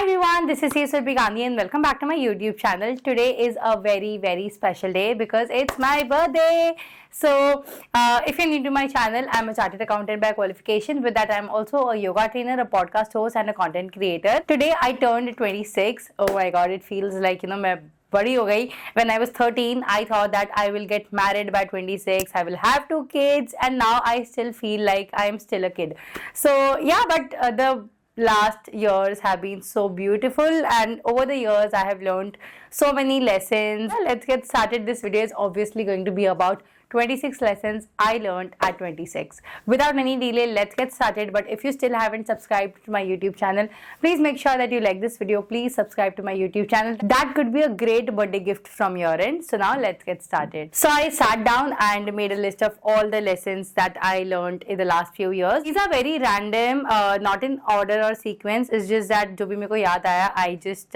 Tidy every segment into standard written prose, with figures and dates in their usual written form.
everyone, this is Surbi Gandhi and welcome back to my YouTube channel. Today is a very special day because it's my birthday. So, if you're new to my channel, I'm a chartered accountant by qualification. With that, I'm also a yoga trainer, a podcast host and a content creator. Today, I turned 26. Oh my god, it feels like, मैं बड़ी हो गई. When I was 13, I thought that I will get married by 26. I will have 2 kids and now I still feel like I am still a kid. So, yeah, but the last years have been so beautiful and over the years I have learned so many lessons. Let's get started. This video is obviously going to be about 26 lessons I learned at 26. Without any delay, let's get started. But if you still haven't subscribed to my YouTube channel, please make sure that you like this video. Please subscribe to my YouTube channel. That could be a great birthday gift from your end. So now let's get started. So I sat down and made a list of all the lessons that I learned in the last few years. These are very random, not in order or sequence. It's just that जो भी मेरे को याद आया, I just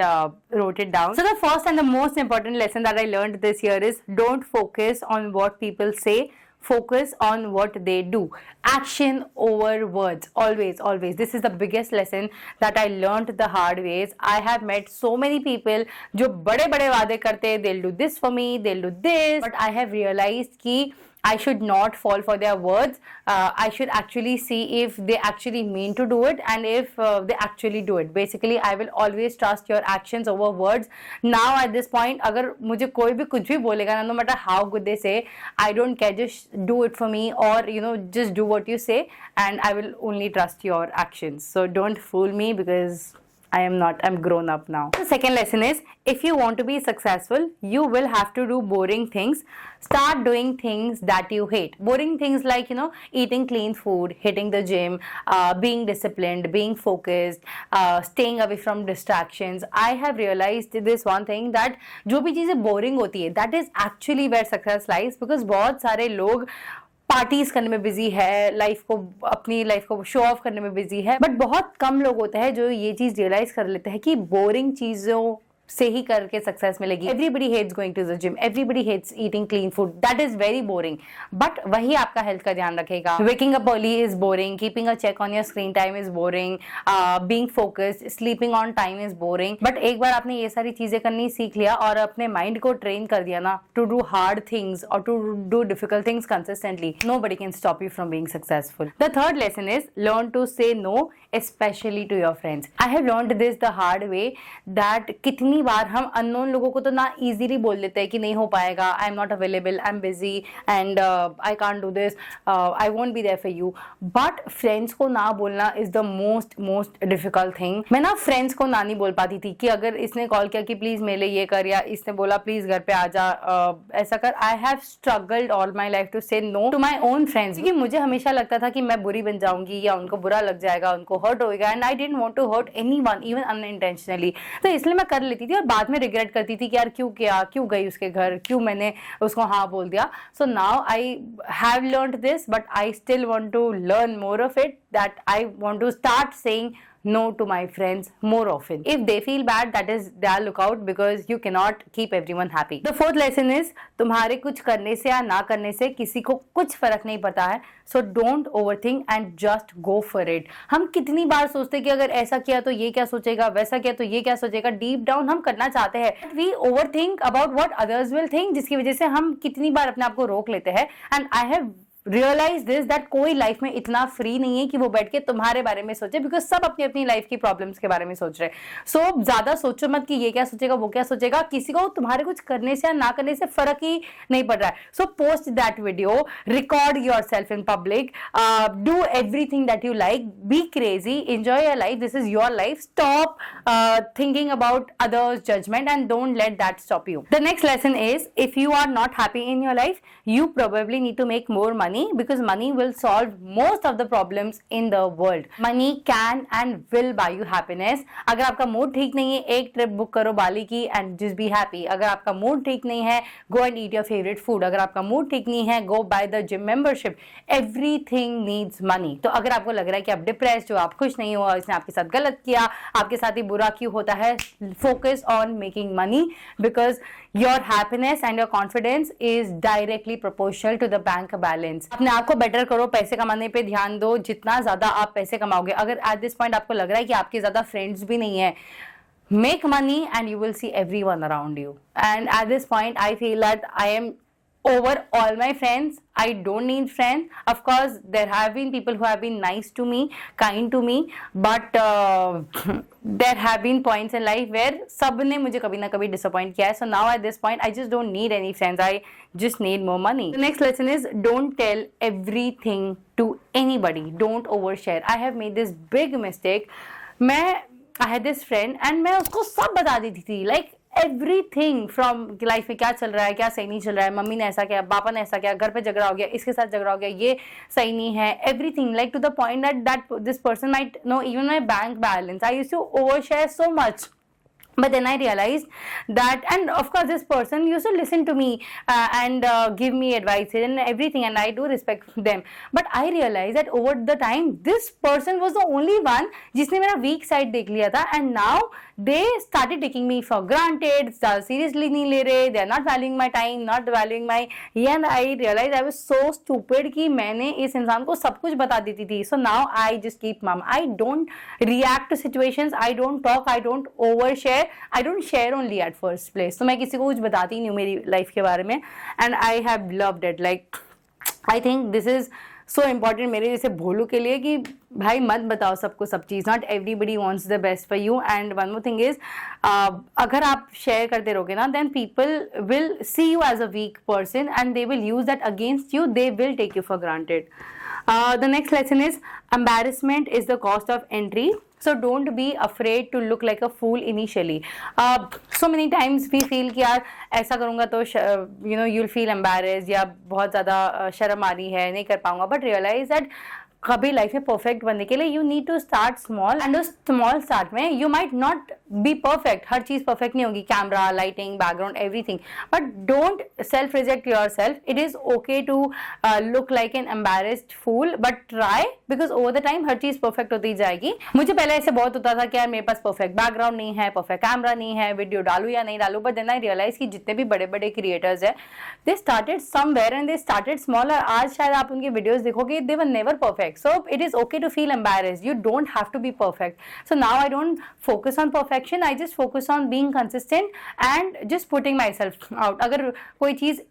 wrote it down. So the first and the most important lesson that I learned this year is don't focus on what people say, focus on what they do. Action over words. Always. This is the biggest lesson that I learned the hard ways. I have met so many people जो बड़े वादे करते, they'll do this for me, they'll do this, but I have realized कि I should not fall for their words. I should actually see if they actually mean to do it and if they actually do it. Basically, I will always trust your actions over words. Now at this point, अगर मुझे कोई भी कुछ भी बोलेगा ना, no matter how good they say, I don't care. Just do it for me, or just do what you say, and I will only trust your actions. So don't fool me because I'm grown up now. The second lesson is, if you want to be successful, you will have to do boring things. Start doing things that you hate. Boring things like, eating clean food, hitting the gym, being disciplined, being focused, staying away from distractions. I have realized this one thing, that जो भी चीजें boring होती है, that is actually where success lies, because बहुत सारे लोग parties करने में बिजी है, अपनी लाइफ को शो ऑफ करने में बिजी है, बट बहुत कम लोग होते हैं जो ये चीज रियलाइज कर लेते हैं कि बोरिंग चीजों से ही करके सक्सेस मिलेगी. Everybody hates going to the gym, everybody hates eating clean food, that is very boring, but वही आपका हेल्थ का ध्यान रखेगा. Waking up early is boring, keeping a check on your screen time is boring, being focused, sleeping on time is boring. But एक बार आपने ये सारी चीजें करनी सीख लिया और अपने माइंड को ट्रेन कर दिया ना टू डू हार्ड थिंग्स और to do difficult things consistently, nobody can stop you from being successful. The third lesson is learn to say no, especially to your friends. I have learned this the hard way, that कितनी बार हम unknown लोगों को तो ना easily बोल देते हैं कि नहीं हो पाएगा, I am not available, I am busy and I can't do this, I won't be there for you. But friends को ना बोलना is the most difficult thing. मैं ना friends को ना नहीं बोल पाती थी कि अगर इसने कॉल किया कि प्लीज मेरे लिए ये कर, या इसने बोला प्लीज घर पे आ जा, ऐसा कर. I have struggled all my life to say no to my own friends, क्योंकि मुझे हमेशा लगता था कि मैं बुरी बन जाऊंगी या उनको बुरा लग जाएगा, उनको हर्ट होएगा, and I didn't want to hurt anyone even unintentionally. तो इसलिए मैं कर लेती थी और बाद में रिग्रेट करती थी कि यार क्यों गई उसके घर, क्यों मैंने उसको हाँ बोल दिया. So now I have learned this, but I still want to learn more of it, that I want to start saying no to my friends more often. If they feel bad, that is their lookout, because you cannot keep everyone happy. The fourth lesson is, तुम्हारे कुछ करने से या ना करने से किसी को कुछ फर्क नहीं पड़ता है. So don't overthink and just go for it. हम कितनी बार सोचते हैं कि अगर ऐसा किया तो ये क्या सोचेगा, वैसा किया तो ये क्या सोचेगा. डीप डाउन हम करना चाहते हैं, we overthink about what others will think, जिसकी वजह से हम कितनी बार अपने आप को रोक लेते हैं. And I have realise this, that कोई लाइफ में इतना फ्री नहीं है कि वो बैठ के तुम्हारे बारे में सोचे, बिकॉज सब अपनी अपनी लाइफ की प्रॉब्लम्स के बारे में सोच रहे हैं. सो ज्यादा सोचो मत कि ये क्या सोचेगा, वो क्या सोचेगा. किसी को तुम्हारे कुछ करने से या ना करने से फर्क ही नहीं पड़ रहा है. So post that video, record yourself in public, do everything that you like, be crazy, enjoy your life, this is your life. Stop thinking about others judgement and don't let that stop you. The next lesson is, if you are not happy in your life, you probably need to make more money, because money will solve most of the problems in the world. Money can and will buy you happiness. अगर आपका mood ठीक नहीं है, एक trip book करो बाली की and just be happy. अगर आपका मूड ठीक नहीं है, go and eat your favorite food. अगर आपका मूड ठीक नहीं है, go buy the gym membership. Everything needs money. तो अगर आपको लग रहा है कि आप डिप्रेस्ड हो, आप खुश नहीं हो, इसने आपके साथ गलत किया, आपके साथ ही बुरा क्यों होता है, focus on making money, because your happiness and your confidence is directly proportional to the bank balance. अपने आप को बेटर करो, पैसे कमाने पे ध्यान दो. जितना ज्यादा आप पैसे कमाओगे, अगर एट दिस पॉइंट आपको लग रहा है कि आपके ज्यादा फ्रेंड्स भी नहीं है, make money and you will see everyone around you. And at this point I feel that I am over all my friends. I don't need friends. Of course there have been people who have been nice to me, kind to me, but there have been points in life where सबने मुझे कभी ना कभी disappoint किया है. So now at this point I just don't need any friends. I just need more money. The next lesson is don't tell everything to anybody. Don't overshare. I have made this big mistake. I had this friend and मैं उसको सब बता देती थी, like everything from life में क्या चल रहा है, क्या सही नहीं चल रहा है, मम्मी ने ऐसा किया, पापा ने ऐसा किया, घर पे झगड़ा हो गया, इसके साथ झगड़ा हो गया, ये सही नहीं है, everything, like to the point that this person might know even my bank balance. I used to overshare so much. But then I realized that, and of course this person used to listen to me and give me advice and everything, and I do respect them. But I realized that over the time this person was the only one जिसने मेरा weak side देख लिया था, and now they started taking me for granted, seriously नहीं ले रहे, they are not valuing my time, not valuing my, and I realized I was so stupid कि मैंने इस इंसान को सब कुछ बता देती थी. So now I just keep mum. I don't react to situations, I don't talk, I don't overshare, I don't share only at first place. तो मैं किसी को कुछ बताती नहीं हूँ मेरी लाइफ के बारे में, and I have loved it. Like I think this is so important मेरे जैसे भोलू के लिए कि भाई मत बताओ सबको सब चीज़. Not everybody wants the best for you. And one more thing is अगर आप शेयर करते रहोगे ना, then people will see you as a weak person and they will use that against you. They will take you for granted. The next lesson is embarrassment is the cost of entry. So don't be afraid to look like a fool initially. So many times we feel कि यार ऐसा करूँगा तो you'll feel embarrassed या बहुत ज़्यादा शर्म आ रही है, नहीं कर पाऊँगा. But realize that कभी लाइफ में परफेक्ट बनने के लिए you need to start small, and उस स्मॉल स्टार्ट में you might not be perfect. हर चीज परफेक्ट नहीं होगी, camera, lighting, background, everything. But don't self reject your self. It is okay to look like an embarrassed fool, but try, because over the time हर चीज perfect होती जाएगी. मुझे पहले ऐसे बहुत होता था कि यार मेरे पास परफेक्ट बैकग्राउंड नहीं है, परफेक्ट कैमरा नहीं है, वीडियो डालू या नहीं डालू. बट देन आई रियलाइज कि जितने भी बड़े बड़े क्रिएटर्स है, they started somewhere and they started small. और आज शायद आप उनके वीडियोज देखोगे, they were never perfect. So it is okay to feel embarrassed. You don't have to be perfect. So now I don't focus on perfection. I just focus on being consistent and just putting myself out. अगर कोई चीज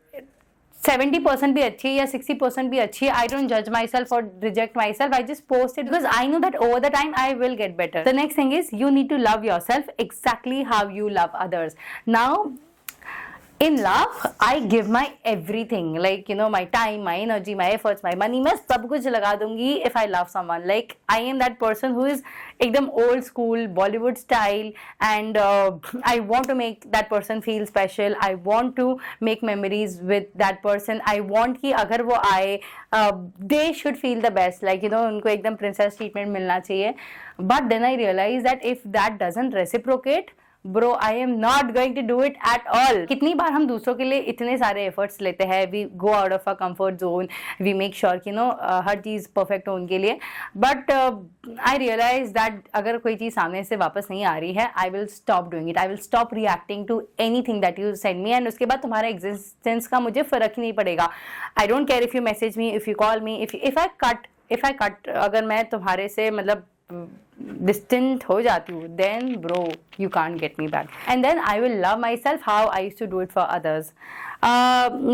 70% भी अच्छी है या 60% भी अच्छी है, I don't judge myself or reject myself. I just post it because I know that over the time I will get better. The next thing is you need to love yourself exactly how you love others. Now in love, I give my everything, like my time, my energy, my efforts, my money. मैं सब कुछ लगा दूंगी if I love someone. Like I am that person who is एकदम old school Bollywood style, and I want to make that person feel special. I want to make memories with that person. I want कि अगर वो आए, they should feel the best. Like उनको एकदम princess treatment मिलना चाहिए. But then I realize that if that doesn't reciprocate, bro I am not going to do it at all. कितनी बार हम दूसरों के लिए इतने सारे एफर्ट्स लेते हैं, we go out of a comfort zone, we make sure कि हर चीज़ परफेक्ट हो उनके लिए. बट आई रियलाइज दैट अगर कोई चीज़ सामने से वापस नहीं आ रही है, I will stop doing it. I will stop reacting to anything that you send me, and उसके बाद तुम्हारा एग्जिस्टेंस का मुझे फ़र्क ही नहीं पड़ेगा. I don't care if you message me, if you call me, if I cut अगर मैं तुम्हारे से मतलब distant हो जाती हूँ, then bro you can't get me back. And then I will love myself how I used to do it for others.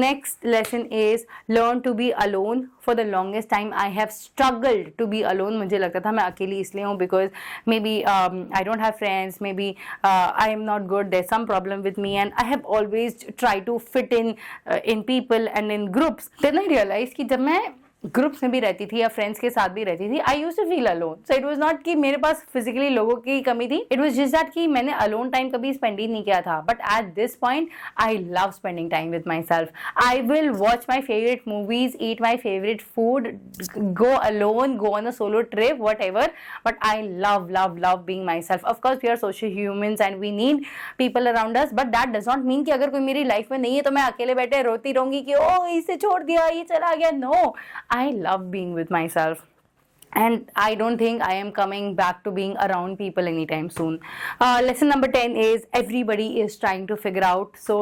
Next lesson is learn to be alone. For the longest time I have struggled to be alone. मुझे लगता था मैं अकेली इसलिए हूँ because maybe I don't have friends, maybe I am not good, there's some problem with me, and I have always tried to fit in people and in groups. Then I realized कि जब मैं groups में भी रहती थी या friends के साथ भी रहती थी, I used to feel alone. So it was not कि मेरे पास फिजिकली लोगों की कमी थी, इट वाज जस्ट दैट कि मैंने अलोन टाइम कभी स्पेंड ही नहीं किया था. But at this point I love spending time with myself. I will watch my favourite movies, eat my favourite food, go alone, go on a solo trip, whatever. But I love love love being myself. Of course we are social humans and we need people around us, but that does not mean कि अगर कोई मेरी life में नहीं है तो मैं अकेले बैठे रोती रहूंगी कि ओ इसे छोड़ दिया, ये चला गया. No, I love being with myself, and I don't think I am coming back to being around people anytime soon. Lesson number 10 is everybody is trying to figure out, so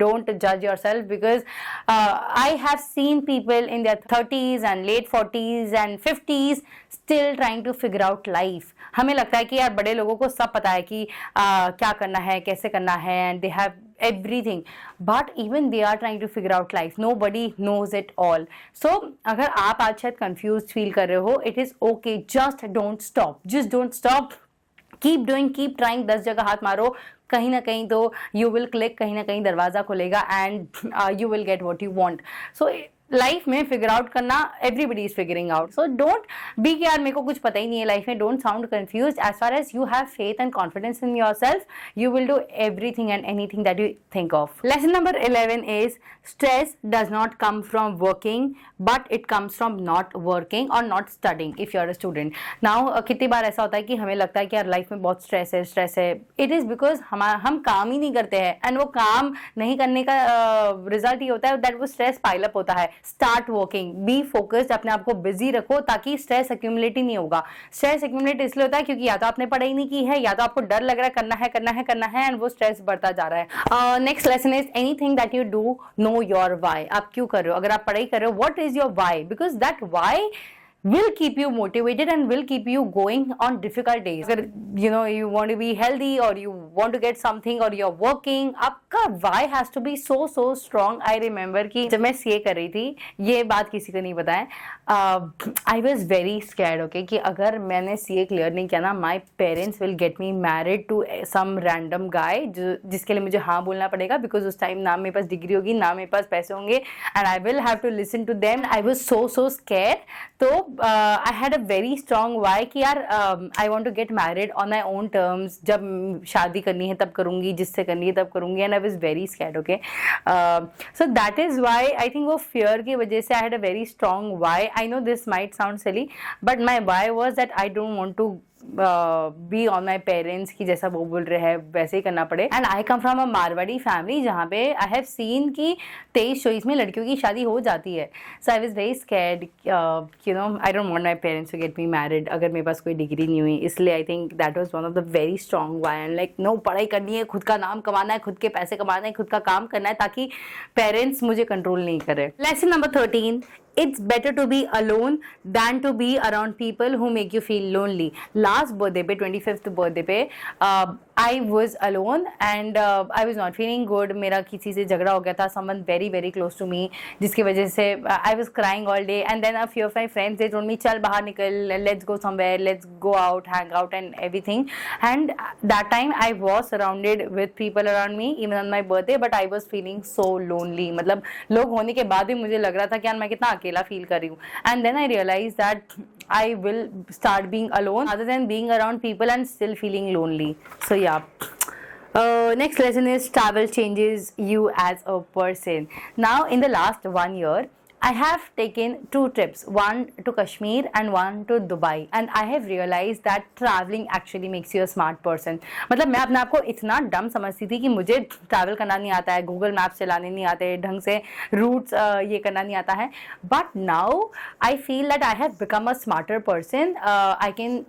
don't judge yourself, because I have seen people in their 30s and late 40s and 50s still trying to figure out life. हमें लगता है कि यार बड़े लोगों को सब पता है कि क्या करना है, कैसे करना है, and they have everything, but even they are trying to figure out life. Nobody knows it all. So अगर आप आज शायद confused feel कर रहे हो, it is okay. Just don't stop. Just don't stop. Keep doing, keep trying. 10 जगह हाथ मारो, कहीं ना कहीं तो you will click, कहीं ना कहीं दरवाजा खुलेगा and you will get what you want. So life में फिगर आउट करना, everybody is figuring out. So don't be कि यार मेरे को कुछ पता ही नहीं है लाइफ में. Don't sound confuse. As far as you have faith and confidence in your self, you will do everything and anything that you think of. Lesson number 11 is stress does not come from working but it comes from not working और not studying if you are a student. Now कितनी बार ऐसा होता है कि हमें लगता है कि यार लाइफ में बहुत स्ट्रेस है. इट इज बिकॉज हम काम ही नहीं करते हैं, एंड वो काम नहीं करने का रिजल्ट ये होता है दैट वो स्ट्रेस पाइल अप होता है. स्टार्ट वर्किंग, बी फोकस्ड, अपने आप को बिजी रखो ताकि स्ट्रेस एक्यूमुलेट ही नहीं होगा. स्ट्रेस एक्यूमुलेट इसलिए होता है क्योंकि या तो आपने पढ़ाई नहीं की है, या तो आपको डर लग रहा है करना है एंड वो स्ट्रेस बढ़ता जा रहा है. Next lesson is anything that you do, know your why. आप क्यों कर रहे हो? अगर आप पढ़ाई कर रहे हो, what is your why? Because that why will keep you motivated and will keep you going on difficult days. अगर you want to be healthy or you want to get something or you're working, आपका why has to be so strong. I remember कि जब मैं CA कर रही थी, ये बात किसी को नहीं पता है, I was very scared, okay, कि अगर मैंने CA क्लियर नहीं किया ना, my parents will get me married to some random guy जिसके लिए मुझे हाँ बोलना पड़ेगा, because उस टाइम ना मेरे पास डिग्री होगी, ना मेरे पास पैसे होंगे, and I will have to listen to them. I was so scared. तो I had a very strong why कि यार I want to get married on my own terms. जब शादी करनी है तब करूँगी, जिससे करनी है तब करूँगी, and I was very scared, okay. So that is why I think वो fear की वजह से I had a very strong why. I know this might sound silly, but my why was that I don't want to be on my parents की जैसा वो बोल रहे हैं वैसे ही करना पड़े. And I come from a Marwari family जहाँ पे आई हैव सीन कि 23-24 में लड़कियों की शादी हो जाती है. So I was very scared, I don't want my parents to get me married अगर मेरे पास कोई डिग्री नहीं हुई. इसलिए I think that was one of the very strong why. And like no, पढ़ाई करनी है, खुद का नाम कमाना है, खुद के पैसे कमाना है, खुद का काम करना है ताकि पेरेंट्स मुझे कंट्रोल नहीं करे. Lesson number 13, it's better to be alone than to be around people who make you feel lonely. Last birthday पे 25th birthday पे I was alone and I was not feeling good. मेरा किसी से झगड़ा हो गया था, someone very close to me, जिसकी वजह से I was crying all day. And then a few of my friends, they told me चल बाहर निकल, let's go somewhere, let's go out, hang out and everything. And that time I was surrounded with people around me even on my birthday, but I was feeling so lonely. मतलब लोग होने के बाद भी मुझे लग रहा था कि यार मैं कितना अकेला फील कर रही हूँ. And then I realized that I will start being alone rather than being around people and still feeling lonely. So yeah. Next lesson is travel changes you as a person. Now in the last 1 year, I have taken 2 trips, one to Kashmir and one to Dubai, and I have realized that traveling actually makes you a smart person. मतलब मैं अपने आप को इतना डम समझती थी कि मुझे ट्रैवल करना नहीं आता है, गूगल मैप चलाने नहीं आते, ढंग से रूट्स ये करना नहीं आता है. But now I feel that I have become a smarter person.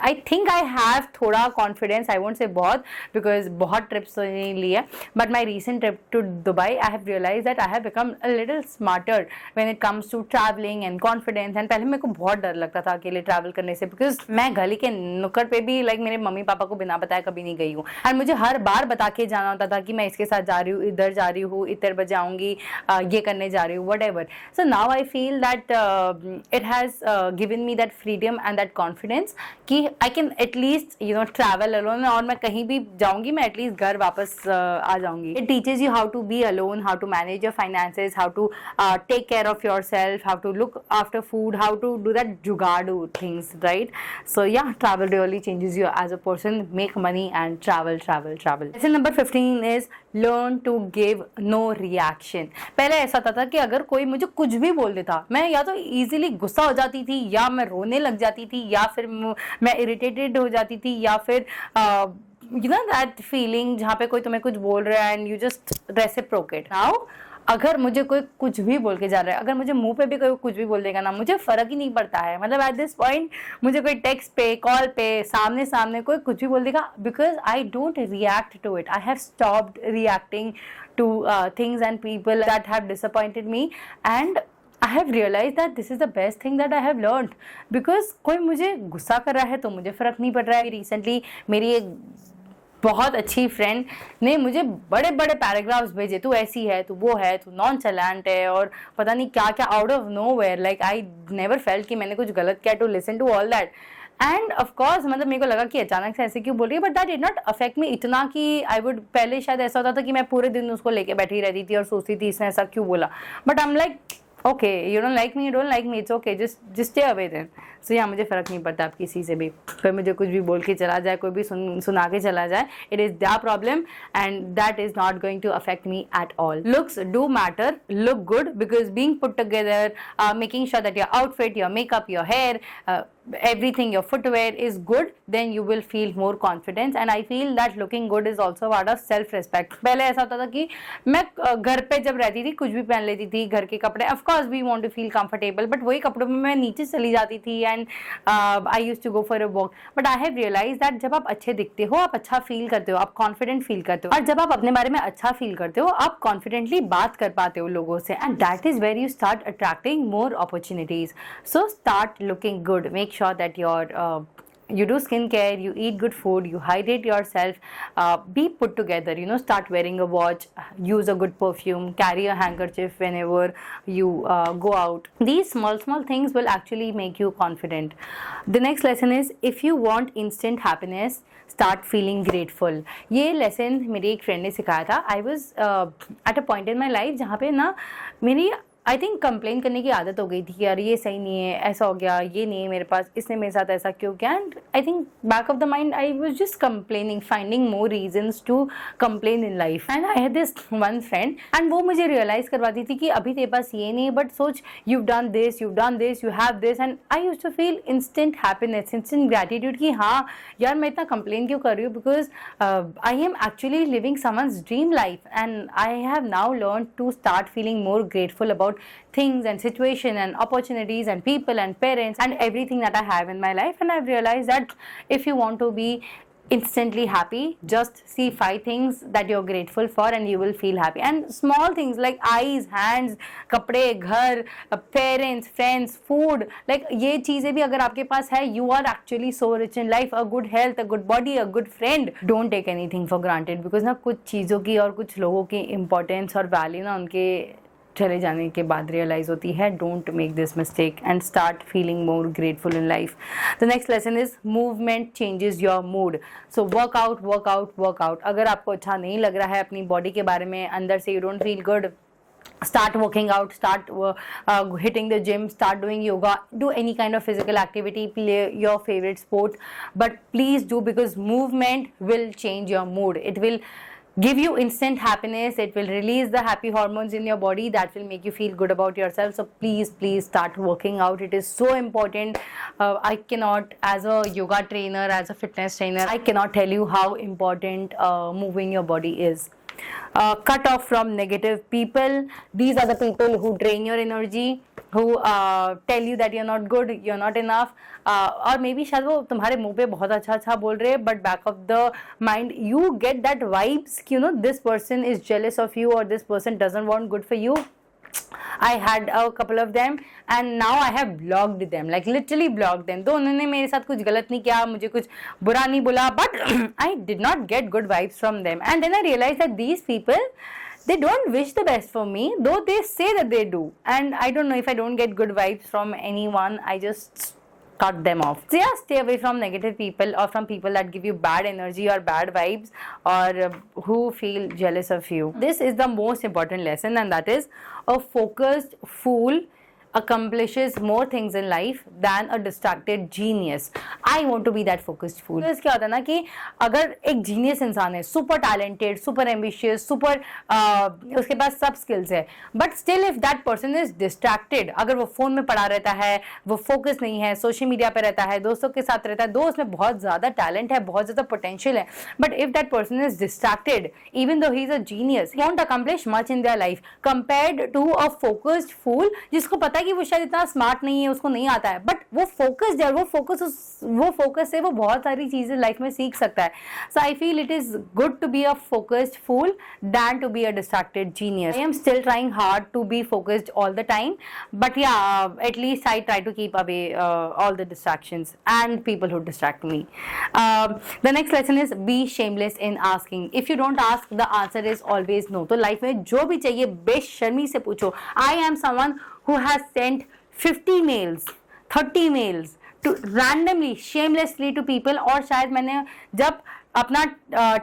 I think I have थोड़ा confidence, I won't say बहुत, because बहुत trips तो नहीं लिए, but my recent trip to Dubai, I have realized that I have become a little smarter when it comes to traveling and confidence. And पहले मेरे को बहुत डर लगता था अकेले travel करने से, because मैं गली के नुक्कड़ पे भी like मेरे मम्मी पापा को बिना बताए कभी नहीं गई हूँ, और मुझे हर बार बता के जाना होता था कि मैं इसके साथ जा रही हूँ, इधर जा रही हूँ, इधर बजे आऊँगी, ये करने जा रही हूँ, whatever. So now I feel that it has given me that freedom and that confidence कि I can at least travel alone, और मैं कहीं भी जाऊंगी मैं at least घर वापस आ जाऊंगी. It teaches you how to be alone, how to manage your finances, how to take care of yourself, how to look after food, how to do that jugadu things, right? So yeah, travel really changes you as a person. Make money and travel. Lesson number 15 is learn to give no reaction. पहले ऐसा था कि अगर कोई मुझे कुछ भी बोल देता, मैं या तो easily गुस्सा हो जाती थी, या मैं रोने लग जाती थी, या फिर मैं irritated हो जाती थी, या फिर that feeling जहाँ पे कोई तुम्हें कुछ बोल रहा है and you just reciprocate. Now अगर मुझे कोई कुछ भी बोल के जा रहा है, अगर मुझे मुंह पे भी कोई कुछ भी बोल देगा ना, मुझे फर्क ही नहीं पड़ता है. मतलब एट दिस पॉइंट मुझे कोई टेक्स्ट पे, कॉल पे, सामने कोई कुछ भी बोल देगा, because I don't react to it. I have stopped reacting to things and people that have disappointed me, and I have realise that this is the best thing that I have learn, because कोई मुझे गुस्सा कर रहा है तो मुझे फ़र्क नहीं पड़ रहा है. रिसेंटली मेरी एक बहुत अच्छी फ्रेंड ने मुझे बड़े बड़े पैराग्राफ्स भेजे, तू ऐसी है, तू वो है, तू नॉन चैलेंट है, और पता नहीं क्या क्या out of nowhere. Like I never felt कि मैंने कुछ गलत किया to listen to all that. And of course मतलब मेरे को लगा कि अचानक से ऐसे क्यों बोल रही है, but that did not affect me इतना कि आई वुड. पहले शायद ऐसा होता था कि मैं पूरे दिन उसको लेके बैठी रहती थी और सोचती थी इसने ऐसा क्यों बोला. But I am like okay, you don't like me, you don't like me, it's okay, just stay away then. So यहाँ मुझे फ़र्क नहीं पड़ता आप किसी से भी. कोई मुझे कुछ भी बोल के चला जाए, कोई भी सुना के चला जाए, it is their problem and that is not going to affect me at all. Looks do matter. Look good because being put together, making sure that your outfit, your makeup, your hair, everything, your footwear is good, then you will feel more confidence. And I feel that looking good is also part of self respect. पहले ऐसा होता था कि मैं घर पे जब रहती थी कुछ भी पहन लेती थी, घर के कपड़े, of course we want to feel comfortable, but वही कपड़ों में मैं नीचे चली जाती थी and I used to go for a walk. But I have realized that जब आप अच्छे दिखते हो, आप अच्छा फील करते हो, आप कॉन्फिडेंट फील करते हो, और जब आप अपने बारे में अच्छा फील करते हो, आप कॉन्फिडेंटली बात कर पाते हो लोगों से, and that is where you start attracting more opportunities. So start looking good. Make sure that you do skincare, you eat good food, you hydrate yourself, be put together, start wearing a watch, use a good perfume, carry a handkerchief whenever you go out. These small things will actually make you confident. The next lesson is, if you want instant happiness, start feeling grateful. ये lesson मेरी एक friend ने सिखाया था. I was at a point in my life जहाँ पे ना मेरी आई थिंक कंप्लेन करने की आदत हो गई थी कि यार ये सही नहीं है, ऐसा हो गया, ये नहीं है मेरे पास, इसने मेरे साथ ऐसा क्यों किया. And I think back of the mind I was just complaining, finding more reasons to complain in life. And I had this one friend एंड वो मुझे रियलाइज करवाती थी कि अभी तेरे पास ये नहीं है, बट सोच, you done this, you have this. And I used to feel instant happiness, instant gratitude कि हाँ यार मैं इतना कंप्लेन क्यों कर रही हूँ, because I am actually living someone's dream life. And I have now learn to start feeling more grateful about things and situation and opportunities and people and parents and everything that I have in my life. And I've realized that if you want to be instantly happy, just see 5 things that you're grateful for and you will feel happy. And small things like eyes, hands, कपड़े, घर, parents, friends, food, like ये चीज़ें भी अगर आपके पास है, you are actually so rich in life. A good health, a good body, a good friend. Don't take anything for granted, because ना कुछ चीज़ों की और कुछ लोगों की importance और value ना उनके चले जाने के बाद रियलाइज होती है. Don't make this mistake and start feeling more grateful in life. The next lesson is, movement changes your mood. So workout. अगर आपको अच्छा नहीं लग रहा है अपनी बॉडी के बारे में, अंदर से you don't feel good, start working out, start hitting the gym, start doing yoga, do any kind of physical activity, play your favorite sport, but please do, because movement will change your mood. It will give you instant happiness. It will release the happy hormones in your body that will make you feel good about yourself. So please start working out. It is so important. I cannot, as a yoga trainer, as a fitness trainer, I cannot tell you how important moving your body is. Cut off from negative people. These are the people who drain your energy, who tell you that you're not good, you're not enough, और may be शायद वो तुम्हारे मुंह पे बहुत अच्छा बोल रहे हैं, but back of the mind you get that vibes कि this person is jealous of you और this person doesn't want good for you. I had a couple of them and now I have blocked them, like literally blocked them. तो उन्होंने मेरे साथ कुछ गलत नहीं किया, मुझे कुछ बुरा नहीं बोला, but I did not get good vibes from them. And then I realized that these people, they don't wish the best for me, though they say that they do. And I don't know, if I don't get good vibes from anyone, I just cut them off. So yeah, stay away from negative people or from people that give you bad energy or bad vibes or who feel jealous of you. This is the most important lesson, and that is, a focused fool accomplishes more things in life than a distracted genius. I want to be that focused fool. तो क्या होता है ना कि अगर एक genius इंसान है, super talented, super ambitious, super उसके पास सब स्किल्स है, but still if that person is distracted, अगर वो फोन में पड़ा रहता है, वो फोकस नहीं है, सोशल मीडिया पे रहता है, दोस्तों के साथ रहता है, दो उसमें बहुत ज्यादा टैलेंट है, बहुत ज्यादा पोटेंशियल है, but if that person is distracted, even though he is a genius, he won't accomplish much in their life compared to a focused fool जिसको पता है कि वो शायद इतना स्मार्ट नहीं है, उसको नहीं आता है, बट वो फोकस्ड है, वो फोकस से वो बहुत सारी चीजें लाइफ में सीख सकता है. So I feel it is good to be a focused fool than to be a distracted genius. I am still trying hard to be focused all the time, but yeah, at least I try to keep away all the distractions and people who distract me. The next lesson is be shameless in asking. If you don't ask, the answer is always no. तो life में जो भी चाहिए बेशर्मी से पूछो. I am someone who has sent 50 mails, 30 mails to randomly, shamelessly to people, और शायद मैंने जब अपना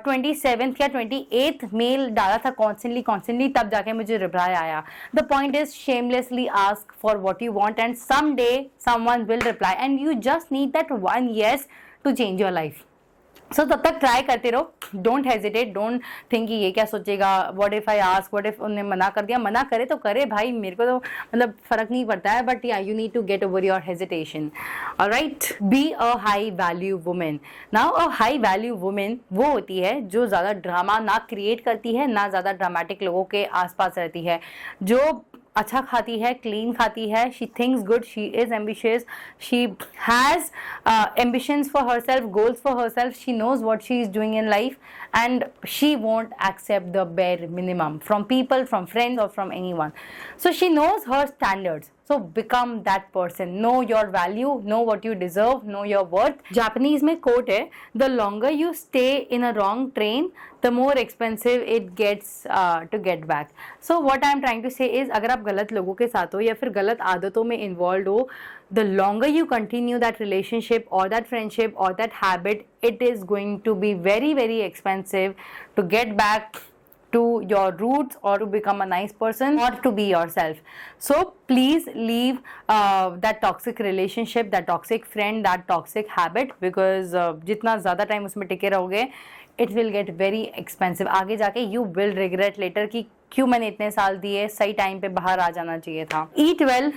27th या 28th मेल डाला था कॉन्स्टेंटली तब जाके मुझे रिप्लाई आया. The point is shamelessly ask for what you want and some day someone will reply and you just need that one yes to change your life. So तब तक try करते रहो. डोंट हेजिटेट, डोंट थिंक कि ये क्या सोचेगा, what if I ask, what if उन्होंने मना कर दिया. मना करे तो करे भाई, मेरे को तो मतलब फर्क नहीं पड़ता है, but yeah you need to get over your hesitation. Alright, be a high value women. Now a high value women वो होती है जो ज़्यादा ड्रामा ना क्रिएट करती है, ना ज़्यादा ड्रामेटिक लोगों के आसपास रहती है, जो अच्छा खाती है, क्लीन खाती है. She thinks good, she is ambitious, she has ambitions for herself, goals for herself. She knows what she is doing in life and she won't accept the bare minimum from people, from friends or from anyone. So she knows her standards. So become that person. Know your value, know what you deserve, know your worth. Japanese में quote है, the longer you stay in a wrong train, the more expensive it gets to get back. So what I am trying to say is, अगर आप गलत लोगों के साथ हो या फिर गलत आदतों में involved हो, the longer you continue that relationship or that friendship or that habit, it is going to be very, very expensive to get back to your roots or to become a nice person or to be yourself. So please leave that toxic relationship, that toxic friend, that toxic habit, because जितना ज़्यादा time उसमें टिके रहोगे, it will get very expensive. आगे जाके you will regret later कि क्यों मैंने इतने साल दिए, सही टाइम पे बाहर आ जाना चाहिए था. Eat well,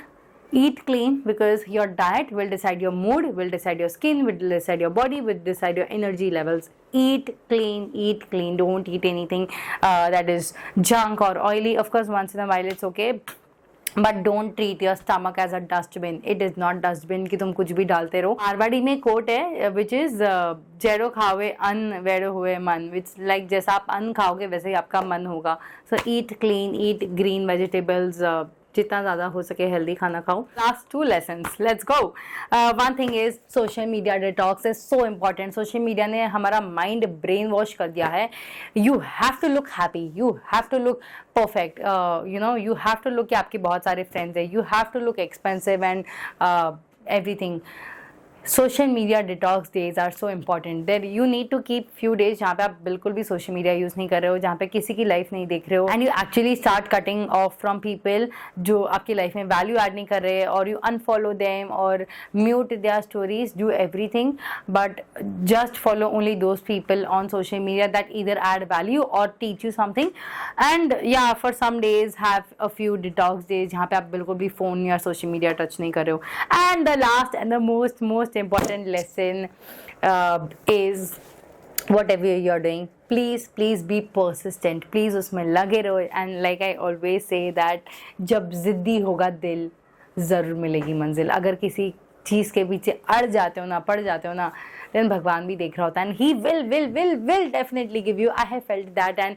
eat clean, because your diet will decide your mood, will decide your skin, will decide your body, will decide your energy levels. Eat clean, don't eat anything that is junk or oily. Of course once in a while it's okay, but don't treat your stomach as a dustbin. It is not dustbin कि तुम कुछ भी डालते रहो. मारवाड़ी में coat है which is जैरो खावे अन्न वैरो हुए मन, which like जैसा आप अन्न खाओगे वैसे ही आपका मन होगा. So eat clean, eat green vegetables, जितना ज़्यादा हो सके हेल्दी खाना खाओ. Last 2 lessons, let's go. One thing is social media detox is so important. social media ने हमारा mind brain wash कर दिया है. You have to look happy, you have to look perfect, you know, you have to look कि आपके बहुत सारे friends हैं, you have to look expensive and everything. Social media detox days are so important. There you need to keep few days जहाँ पे आप बिल्कुल भी सोशल मीडिया यूज़ नहीं कर रहे हो, जहाँ पे किसी की लाइफ नहीं देख रहे हो, and you actually start cutting of from people जो आपकी लाइफ में वैल्यू ऐड नहीं कर रहे, और यू अनफॉलो देम और mute their stories, do everything but just follow only those people on social media that either add value और teach you something. And yeah for some days have a few detox days जहाँ पे आप बिल्कुल भी phone या social media touch नहीं कर रहे हो. And the last and the most important lesson is whatever you're doing, please be persistent, please उसमें लगे रहो. and like I always say that जब जिद्दी होगा दिल, ज़रूर मिलेगी मंजिल. अगर किसी चीज़ के पीछे अड़ जाते हो ना, पड़ जाते हो ना, then भगवान भी देख रहा होता है, and he will definitely give you. I have felt that. and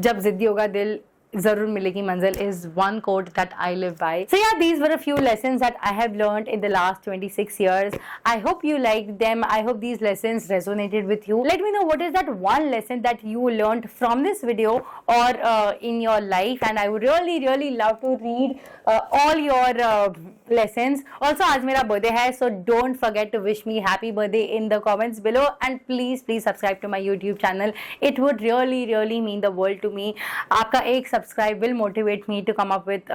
जब जिद्दी होगा दिल, ज़रूर मिलेगी मंजिल is one quote that I live by. So yeah, these were a few lessons that I have learned in the last 26 years. I hope you liked them. I hope these lessons resonated with you. Let me know what is that one lesson that you learned from this video or in your life, and I would really love to read all your lessons. Also आज मेरा birthday है, so don't forget to wish me happy birthday in the comments below, and please subscribe to my YouTube channel. It would really mean the world to me. आपका एक subscribe will motivate me to come up with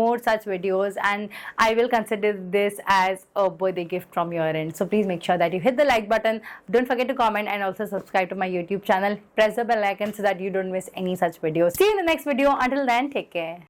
more such videos, and I will consider this as a birthday gift from your end. So please make sure that you hit the like button, don't forget to comment, and also subscribe to my YouTube channel. Press the bell icon so that you don't miss any such videos. See you in the next video. Until then, take care.